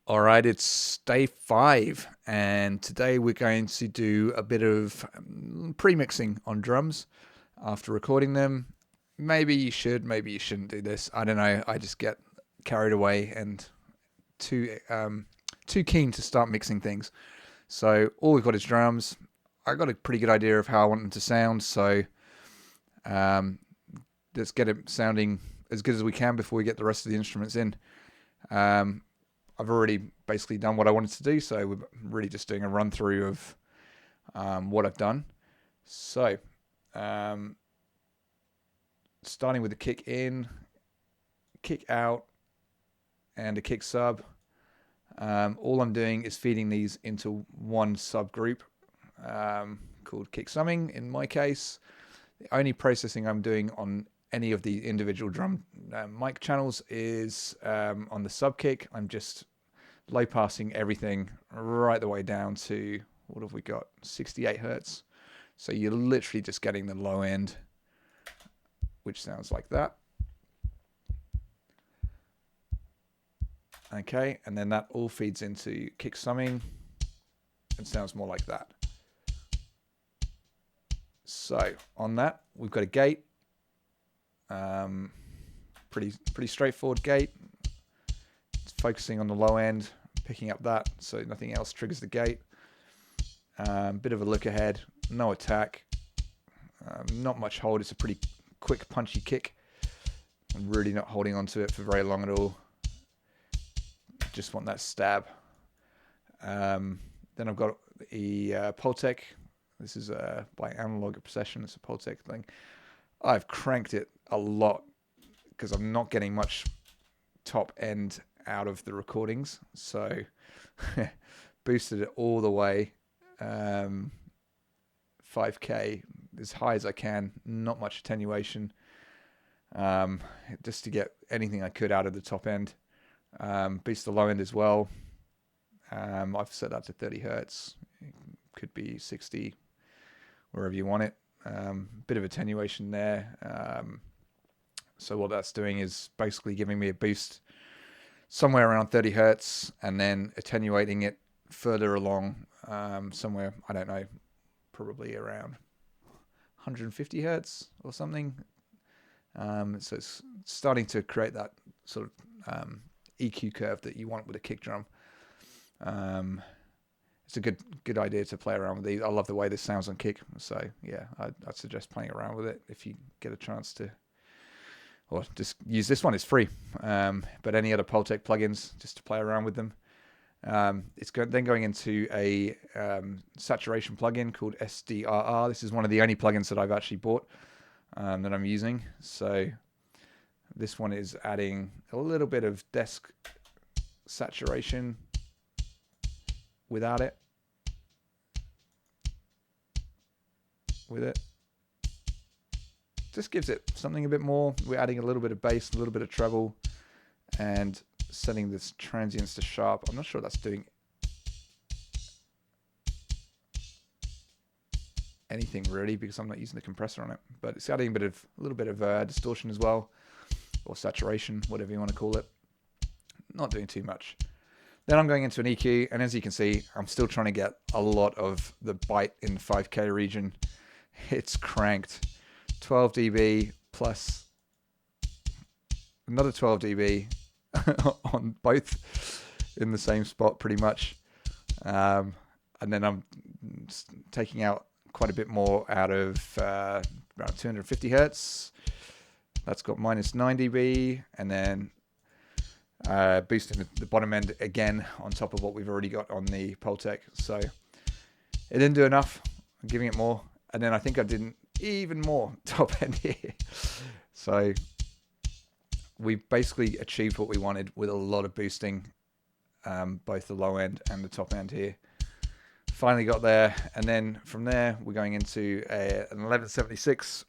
All right, it's day 5, and today we're going to do a bit of pre-mixing on drums after recording them. Maybe you should, maybe you shouldn't do this. I don't know. I just get carried away and too keen to start mixing things. So all we've got is drums. I got a pretty good idea of how I want them to sound. So um, let's get it sounding as good as we can before we get the rest of the instruments in. Um, I've already basically done what I wanted to do, so we're really just doing a run through of what I've done. So, um, starting with the kick in, kick out, and a kick sub. All I'm doing is feeding these into one subgroup called kick summing. In my case, the only processing I'm doing on any of the individual drum mic channels is on the sub kick. I'm just low passing everything right the way down to, what have we got, 68 hertz. So you're literally just getting the low end, which sounds like that. Okay, and then that all feeds into kick summing and sounds more like that. So on that, we've got a gate. Pretty straightforward gate. It's focusing on the low end, picking up that, so nothing else triggers the gate. Bit of a look ahead, no attack, not much hold. It's a pretty quick, punchy kick. I'm really not holding on to it for very long at all. Just want that stab. Then I've got the Pultec. This is by Analog Obsession. It's a Pultec thing. I've cranked it a lot because I'm not getting much top end out of the recordings, so boosted it all the way, 5k as high as I can, not much attenuation, just to get anything I could out of the top end. Boost the low end as well. I've set that to 30 hertz. It could be 60, wherever you want it. Bit of attenuation there. So what that's doing is basically giving me a boost somewhere around 30 hertz and then attenuating it further along, somewhere, I don't know, probably around 150 hertz or something. So it's starting to create that sort of EQ curve that you want with a kick drum. It's a good idea to play around with these. I love the way this sounds on kick. So yeah, I'd suggest playing around with it if you get a chance to. Or just use this one, it's free. But any other Pultec plugins, just to play around with them. It's then going into a saturation plugin called SDRR. This is one of the only plugins that I've actually bought that I'm using. So this one is adding a little bit of desk saturation without it. With it. Just gives it something a bit more. We're adding a little bit of bass, a little bit of treble, and setting this transients to sharp. I'm not sure that's doing anything really because I'm not using the compressor on it, but it's adding a little bit of distortion as well, or saturation, whatever you want to call it. Not doing too much. Then I'm going into an EQ, and as you can see, I'm still trying to get a lot of the bite in the 5K region. It's cranked. 12 dB plus another 12 dB on both in the same spot pretty much. And then I'm taking out quite a bit more out of around 250 hertz. That's got minus 9 dB, and then boosting the bottom end again on top of what we've already got on the Pultec. So it didn't do enough. I'm giving it more, and then I think I didn't even more top end here. So we basically achieved what we wanted with a lot of boosting, both the low end and the top end here. Finally got there, and then from there we're going into an 1176.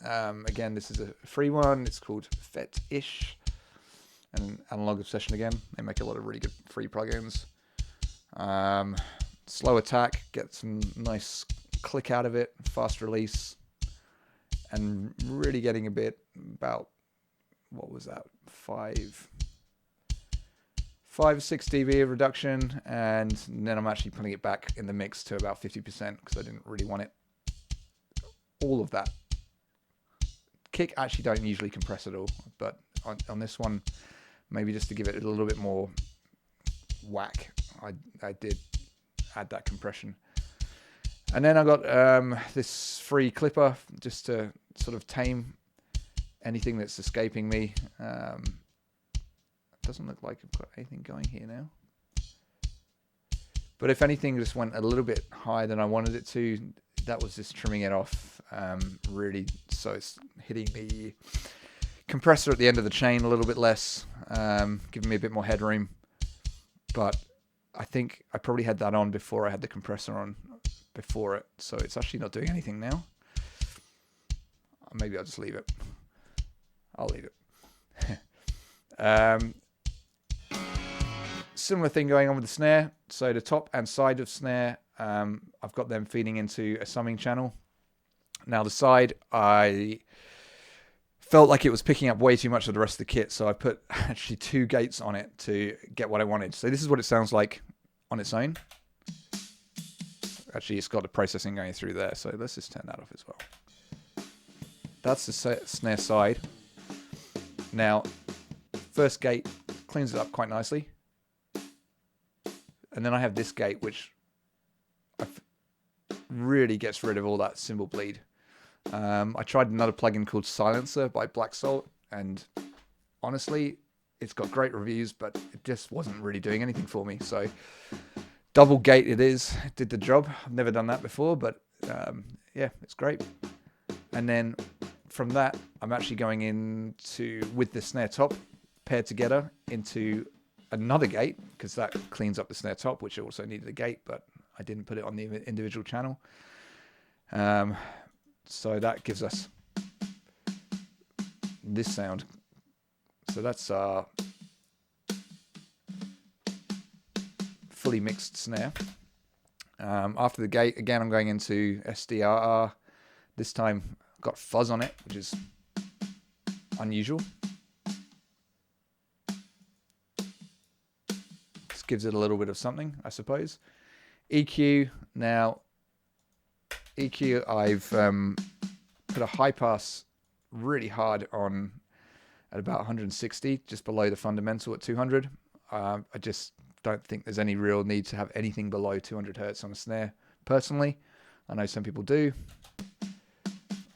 Again, this is a free one. It's called Fetish, and Analog Obsession again. They make a lot of really good free plugins. Slow attack, get some nice click out of it, fast release, and really getting a bit about, what was that, 5 or 6 dB of reduction, and then I'm actually putting it back in the mix to about 50% because I didn't really want it all of that. Kick actually don't usually compress at all, but on this one, maybe just to give it a little bit more whack, I did add that compression. And then I got this free clipper just to sort of tame anything that's escaping me. It doesn't look like I've got anything going here now. But if anything just went a little bit higher than I wanted it to, that was just trimming it off really, so it's hitting the compressor at the end of the chain a little bit less, giving me a bit more headroom. But I think I probably had that on before I had the compressor on before it, so it's actually not doing anything now. Maybe I'll just leave it. I'll leave it. Similar thing going on with the snare. So the top and side of snare, I've got them feeding into a summing channel. Now the side, I felt like it was picking up way too much of the rest of the kit, so I put actually 2 gates on it to get what I wanted. So this is what it sounds like on its own. Actually, it's got the processing going through there, so let's just turn that off as well. That's the snare side. Now, first gate cleans it up quite nicely. And then I have this gate, which really gets rid of all that cymbal bleed. I tried another plugin called Silencer by Black Salt, and honestly, it's got great reviews, but it just wasn't really doing anything for me. So double gate it is. It did the job. I've never done that before, but yeah, it's great. And then from that, I'm actually going into, with the snare top paired together, into another gate, because that cleans up the snare top, which also needed a gate, but I didn't put it on the individual channel. So that gives us this sound. So that's our fully mixed snare. After the gate, again, I'm going into SDRR. This time I've got fuzz on it, which is unusual. This gives it a little bit of something, I suppose. EQ. Now, EQ, I've put a high pass really hard on at about 160, just below the fundamental at 200. I just don't think there's any real need to have anything below 200 hertz on a snare, personally. I know some people do.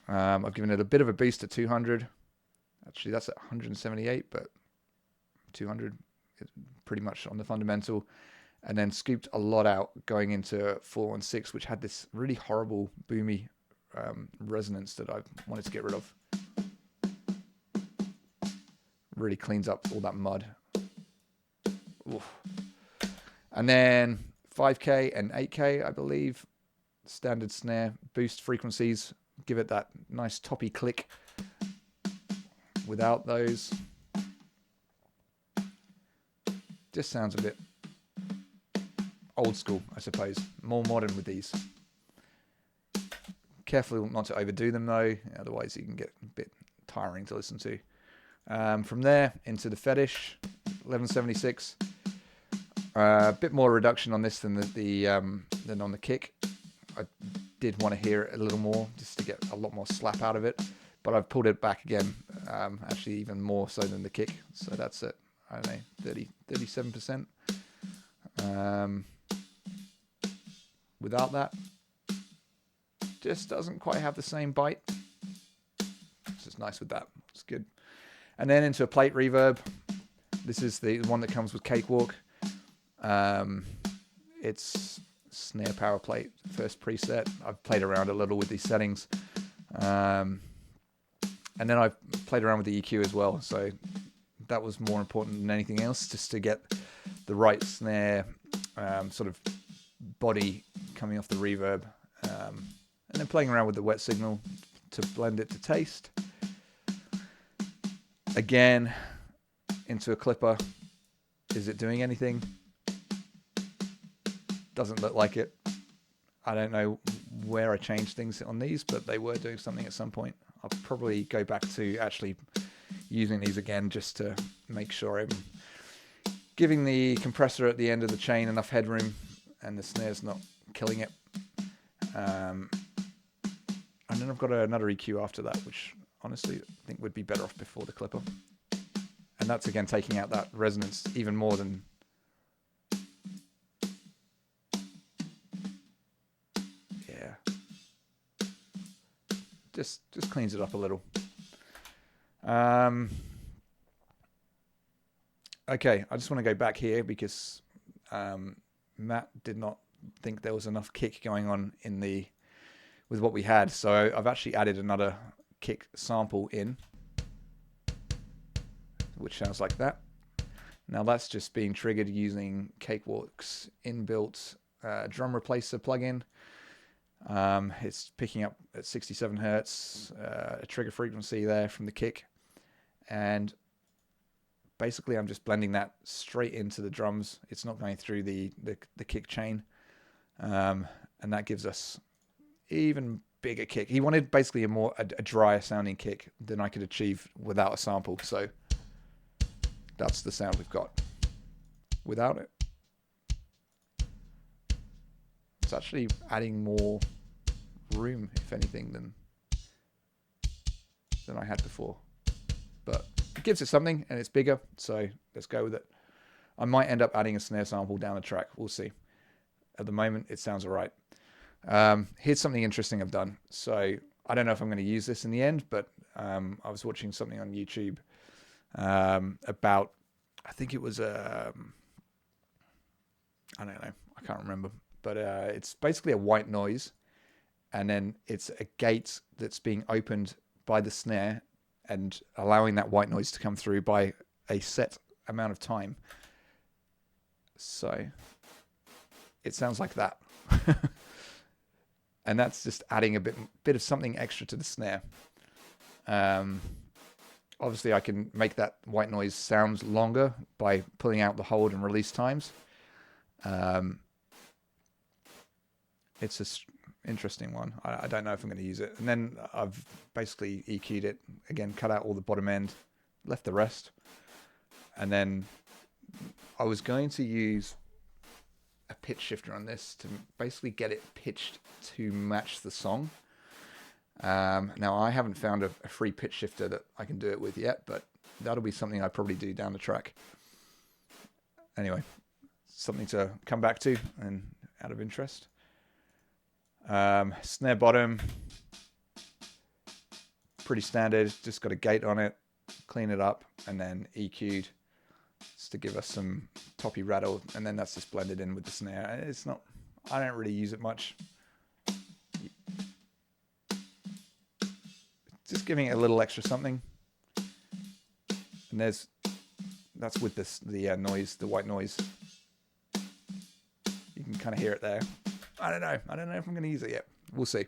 I've given it a bit of a boost at 200. Actually, that's at 178, but 200 is pretty much on the fundamental. And then scooped a lot out going into 416, which had this really horrible boomy resonance that I wanted to get rid of. Really cleans up all that mud. Oof. And then 5K and 8K, I believe, standard snare boost frequencies. Give it that nice toppy click without those. Just sounds a bit old school, I suppose. More modern with these. Careful not to overdo them though, otherwise you can get a bit tiring to listen to. From there into the Fetish 1176. A bit more reduction on this than than on the kick. I did want to hear it a little more just to get a lot more slap out of it, but I've pulled it back again, actually even more so than the kick. So that's at, I don't know, 37%. Without that, just doesn't quite have the same bite. It's just nice with that. It's good. And then into a plate reverb. This is the one that comes with Cakewalk. It's snare power plate, first preset. I've played around a little with these settings. And then I've played around with the EQ as well. So that was more important than anything else, just to get the right snare sort of body coming off the reverb. And then playing around with the wet signal to blend it to taste. Again, into a clipper. Is it doing anything? Doesn't look like it. I don't know where I changed things on these, but they were doing something at some point. I'll probably go back to actually using these again just to make sure I'm giving the compressor at the end of the chain enough headroom, and the snare's not killing it. And then I've got another EQ after that, which honestly I think would be better off before the clipper. And that's again taking out that resonance even more than... Yeah. Just cleans it up a little. Okay, I just want to go back here because Matt did not think there was enough kick going on with what we had. So I've actually added another kick sample in, which sounds like that. Now that's just being triggered using Cakewalk's inbuilt drum replacer plugin. It's picking up at 67 hertz, a trigger frequency there from the kick. And basically I'm just blending that straight into the drums. It's not going through the kick chain. And that gives us even bigger kick. He wanted basically a drier sounding kick than I could achieve without a sample. So that's the sound we've got without it. It's actually adding more room, if anything, than I had before. But it gives it something, and it's bigger, so let's go with it. I might end up adding a snare sample down the track. We'll see. At the moment, it sounds all right. Here's something interesting I've done. So I don't know if I'm going to use this in the end, but I was watching something on YouTube about, I think it was, I don't know, I can't remember. But it's basically a white noise, and then it's a gate that's being opened by the snare and allowing that white noise to come through by a set amount of time. So it sounds like that. And that's just adding a bit of something extra to the snare. Obviously, I can make that white noise sound longer by pulling out the hold and release times. It's an interesting one. I don't know if I'm going to use it. And then I've basically EQ'd it. Again, cut out all the bottom end, left the rest. And then I was going to use a pitch shifter on this to basically get it pitched to match the song. Now, I haven't found a free pitch shifter that I can do it with yet, but that'll be something I probably do down the track. Anyway, something to come back to and out of interest. Snare bottom, pretty standard, just got a gate on it, clean it up, and then EQ'd just to give us some toppy rattle, and then that's just blended in with the snare. It's not, I don't really use it much. Just giving it a little extra something. And that's with the noise, the white noise. You can kind of hear it there. I don't know if I'm going to use it yet. We'll see.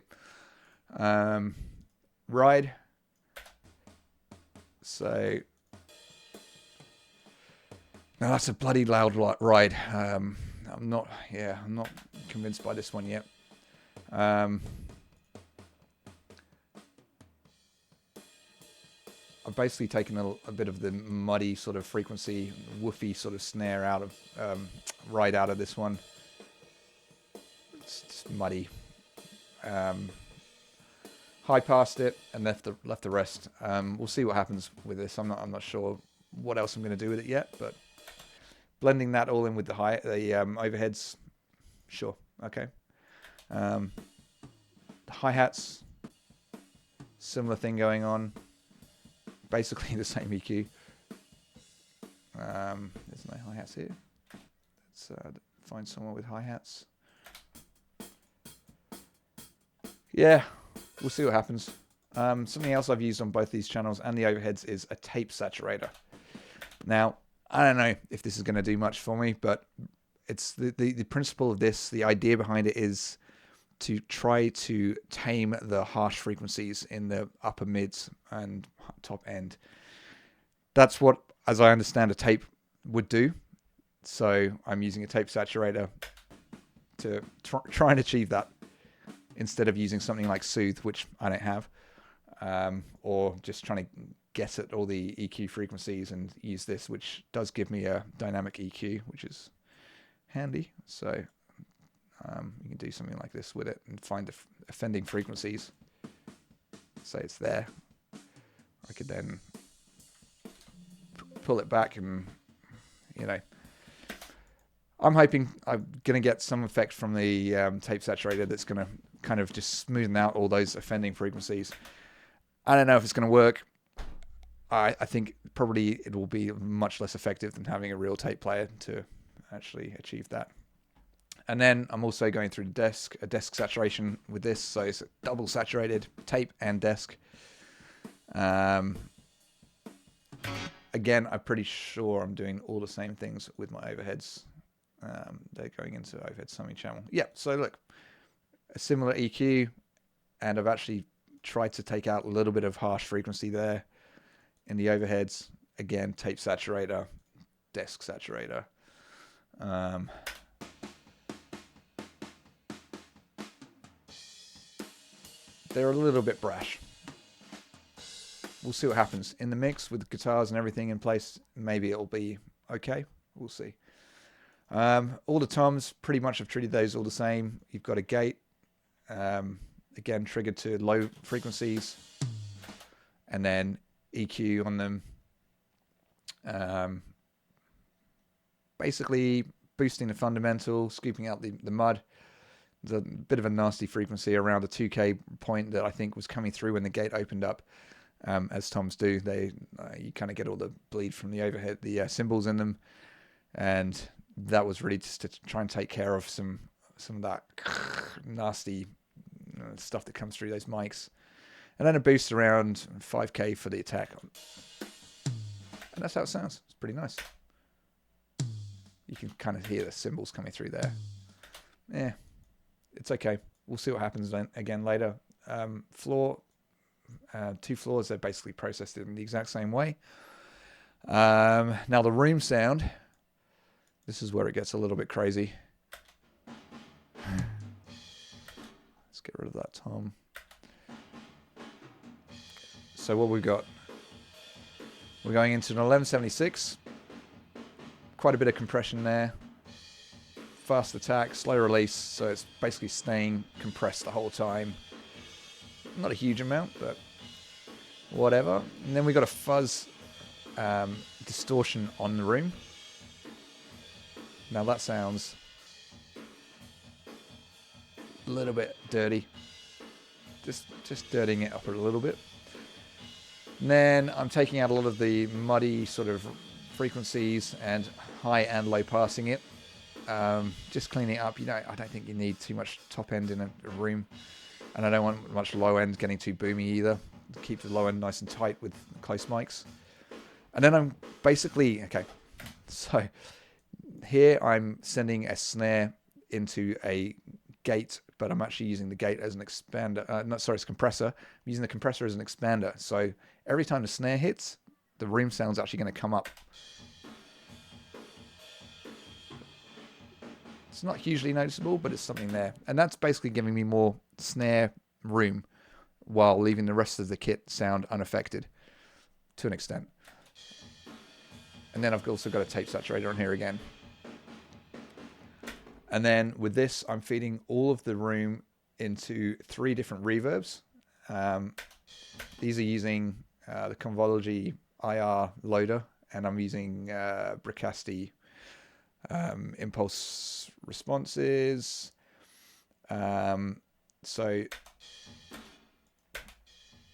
Ride. So now that's a bloody loud ride. I'm not convinced by this one yet. I've basically taken a bit of the muddy sort of frequency, woofy sort of snare out of ride out of this one. It's just muddy. High passed it and left the rest. We'll see what happens with this. I'm not sure what else I'm going to do with it yet, but blending that all in with the overheads, sure, okay. The hi-hats, similar thing going on. Basically the same EQ. There's no hi-hats here. Let's find somewhere with hi-hats. Yeah, we'll see what happens. Something else I've used on both these channels and the overheads is a tape saturator. Now, I don't know if this is going to do much for me, but it's the principle of this, the idea behind it is to try to tame the harsh frequencies in the upper mids and top end. That's what, as I understand, a tape would do. So I'm using a tape saturator to try and achieve that instead of using something like Soothe, which I don't have, or just trying to get at all the EQ frequencies and use this, which does give me a dynamic EQ, which is handy. So you can do something like this with it and find the offending frequencies. Say it's there. I could then pull it back and, you know, I'm hoping I'm going to get some effect from the tape saturator that's going to kind of just smoothen out all those offending frequencies. I don't know if it's going to work. I think probably it will be much less effective than having a real tape player to actually achieve that. And then I'm also going through a desk saturation with this, so it's double saturated tape and desk. Again, I'm pretty sure I'm doing all the same things with my overheads. They're going into overhead summing channel. Yeah, so look, a similar EQ, and I've actually tried to take out a little bit of harsh frequency there in the overheads. Again, tape saturator, desk saturator. They're a little bit brash. We'll see what happens. In the mix with the guitars and everything in place, maybe it'll be okay. We'll see. All the toms, pretty much I've treated those all the same. You've got a gate, again, triggered to low frequencies, and then EQ on them. Basically boosting the fundamental, scooping out the mud. There's a bit of a nasty frequency around the 2K point that I think was coming through when the gate opened up. As toms do, you kind of get all the bleed from the overhead, the cymbals in them, and that was really just to try and take care of some of that nasty stuff that comes through those mics. And then a boost around 5K for the attack. And that's how it sounds. It's pretty nice. You can kind of hear the cymbals coming through there. Yeah, it's okay. We'll see what happens again later. Floor, 2 floors, they're basically processed in the exact same way. Now the room sound, this is where it gets a little bit crazy. Let's get rid of that tom. So what we've got, we're going into an 1176. Quite a bit of compression there. Fast attack, slow release, so it's basically staying compressed the whole time. Not a huge amount, but whatever. And then we got a fuzz distortion on the room. Now that sounds a little bit dirty. Just dirtying it up a little bit. And then I'm taking out a lot of the muddy sort of frequencies and high and low passing it. Just cleaning it up. You know, I don't think you need too much top end in a room. And I don't want much low end getting too boomy either. Keep the low end nice and tight with close mics. And then I'm basically, okay, so here I'm sending a snare into a gate, but I'm actually using the gate as an expander. It's a compressor. I'm using the compressor as an expander. So every time the snare hits, the room sound's actually going to come up. It's not hugely noticeable, but it's something there. And that's basically giving me more snare room while leaving the rest of the kit sound unaffected to an extent. And then I've also got a tape saturator on here again. And then with this, I'm feeding all of the room into 3 different reverbs. These are using the Convolugy IR loader, and I'm using Bricasti impulse responses. So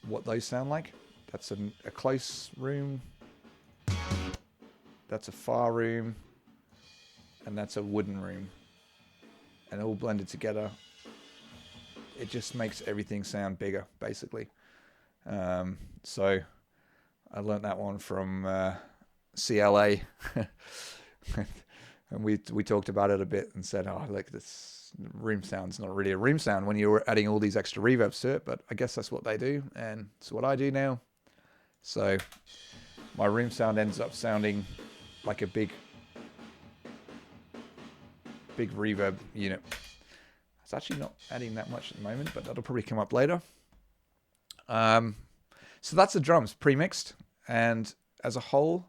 what those sound like, that's a close room, that's a far room, and that's a wooden room, and all blended together. It just makes everything sound bigger, basically. So I learned that one from CLA. And we talked about it a bit and said, oh, like this room sound's not really a room sound when you're adding all these extra reverbs to it, but I guess that's what they do, and it's what I do now. So my room sound ends up sounding like a big reverb unit. It's actually not adding that much at the moment, but that'll probably come up later. So that's the drums pre-mixed. And as a whole,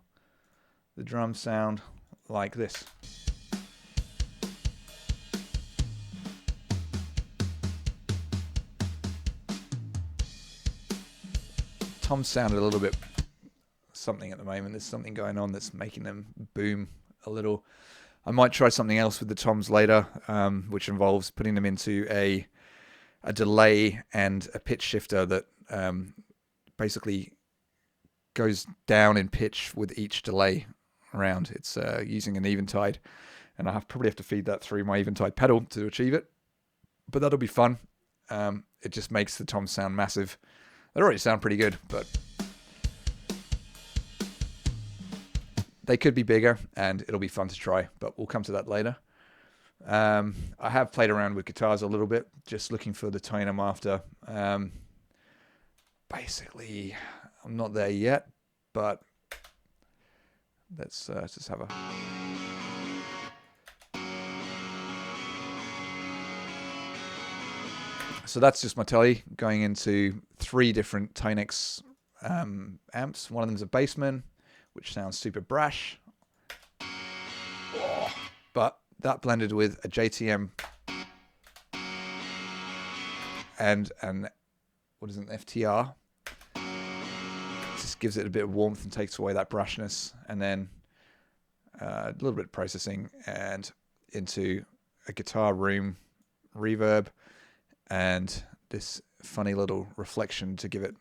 the drums sound like this. Toms sounded a little bit something at the moment. There's something going on that's making them boom a little. I might try something else with the toms later, which involves putting them into a delay and a pitch shifter that basically goes down in pitch with each delay round. It's using an Eventide, and I probably have to feed that through my Eventide pedal to achieve it. But that'll be fun. It just makes the toms sound massive. They already sound pretty good, but they could be bigger, and it'll be fun to try, but we'll come to that later. I have played around with guitars a little bit, just looking for the tone I'm after. Basically, I'm not there yet, but let's just have a... So that's just my telly going into 3 different Tonex amps. One of them's a Bassman, which sounds super brash. Oh, but that blended with a JTM and what is it, an FTR. Just gives it a bit of warmth and takes away that brashness. And then a little bit of processing and into a guitar room reverb and this funny little reflection to give it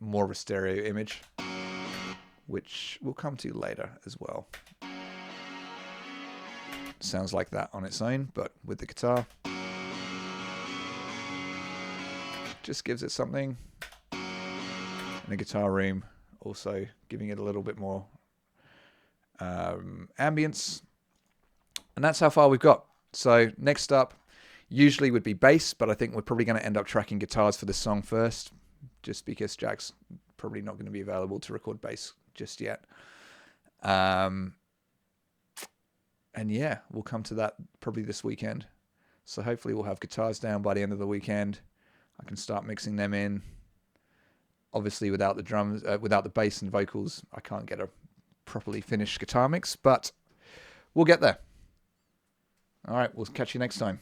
more of a stereo image, which we'll come to later as well. Sounds like that on its own, but with the guitar, just gives it something. And the guitar room also giving it a little bit more ambience. And that's how far we've got. So next up usually would be bass, but I think we're probably going to end up tracking guitars for this song first, just because Jack's probably not going to be available to record bass just yet. And yeah, we'll come to that probably this weekend. So hopefully we'll have guitars down by the end of the weekend. I can start mixing them in. Obviously without the drums, without the bass and vocals, I can't get a properly finished guitar mix, but we'll get there. All right, we'll catch you next time.